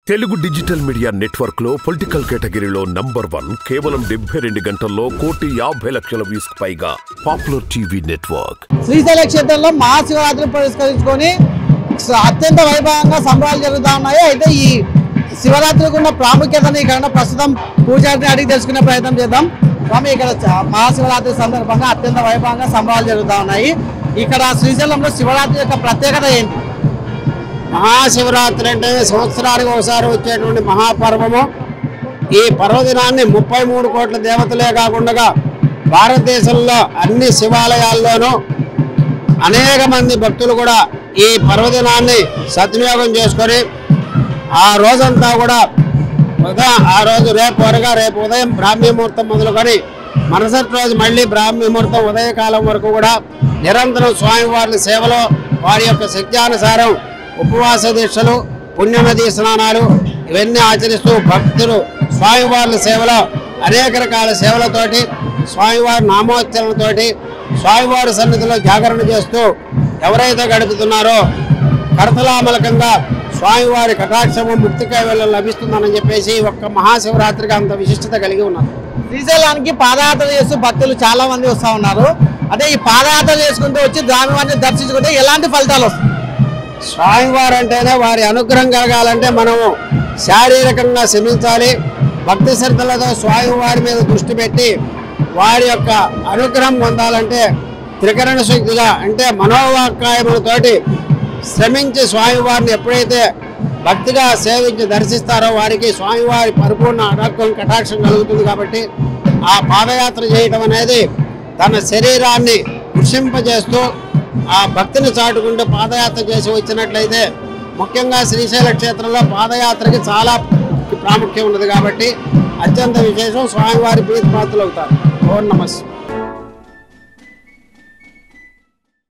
Telugu digital media network లో political కేటగిరీలో number 1 కేవలం 72 గంటల్లో 1,50,00,000 వ్యూస్ పైగా పాపులర్ టీవీ నెట్వర్క్. శ్రీశైల క్షేత్రంలో మహాశివరాత్రిని పురస్కరించుకొని అత్యంత వైభవంగా సంబరాలు జరుగుతూ ఉన్నాయి. అయితే ఈ శివరాత్రికి ఉన్న ప్రాముఖ్యతని ఇక్కడ ప్రస్తుతం పూజారిని అడిగి తెలుసుకునే ప్రయత్నం చేద్దాం. స్వామి, ఇక్కడ మహాశివరాత్రి సందర్భంగా అత్యంత వైభవంగా సంబరాలు జరుగుతూ ఉన్నాయి. ఇక్కడ శ్రీశైలంలో శివరాత్రి యొక్క ప్రత్యేకత ఏంటి? మహాశివరాత్రి అంటే సంవత్సరానికి ఒకసారి వచ్చేటువంటి మహాపర్వము. ఈ పర్వదినాన్ని 33 కోట్ల దేవతలే కాకుండా భారతదేశంలో అన్ని శివాలయాల్లోనూ అనేక మంది భక్తులు కూడా ఈ పర్వదినాన్ని సద్వినియోగం చేసుకొని ఆ రోజంతా కూడా రేపు ఉదయం బ్రాహ్మీ ముహూర్తం మొదలుకొని మరుసటి రోజు మళ్ళీ బ్రాహ్మీ ముహూర్తం ఉదయకాలం వరకు కూడా నిరంతరం స్వామివారి సేవలో వారి యొక్క శక్త్యానుసారం ఉపవాస దీక్షలు, పుణ్యనదీ స్నానాలు ఇవన్నీ ఆచరిస్తూ భక్తులు స్వామివారి సేవలో అనేక రకాల సేవలతోటి స్వామివారి నామోచ్చరణతోటి స్వామివారి సన్నిధిలో జాగరణ చేస్తూ ఎవరైతే గడుపుతున్నారో కరతలామలకంగా స్వామివారి కటాక్షము ముక్తి కైవల్యం లభిస్తుందని చెప్పేసి ఒక్క మహాశివరాత్రికి అంత విశిష్టత కలిగి ఉన్నారు. శ్రీశైలానికి పాదయాత్ర చేస్తూ భక్తులు చాలా మంది వస్తూ ఉన్నారు. అదే ఈ పాదయాత్ర చేసుకుంటూ వచ్చి స్వామివారిని దర్శించుకుంటే ఎలాంటి ఫలితాలు వస్తాయి? స్వామివారు అంటేనే వారి అనుగ్రహం కలగాలంటే మనము శారీరకంగా శ్రమించాలి. భక్తి శ్రద్ధలతో స్వామివారి మీద దృష్టి పెట్టి వారి యొక్క అనుగ్రహం పొందాలంటే త్రికరణ శక్తిగా అంటే మనోవాక్కాయములతోటి శ్రమించి స్వామివారిని ఎప్పుడైతే భక్తిగా సేవించి దర్శిస్తారో వారికి స్వామివారి పరిపూర్ణ అనుగ్రహం కటాక్షం కలుగుతుంది. కాబట్టి ఆ పాదయాత్ర చేయటం అనేది తన శరీరాన్ని కృషింపజేస్తూ ఆ భక్తిని చాటుకుంటూ పాదయాత్ర చేసి వచ్చినట్లయితే ముఖ్యంగా శ్రీశైల క్షేత్రంలో పాదయాత్రకి చాలా ప్రాముఖ్యం ఉన్నది. కాబట్టి అత్యంత విశేషం, స్వామివారి ప్రీతిపాత్రులు అవుతారు. ఓం నమః.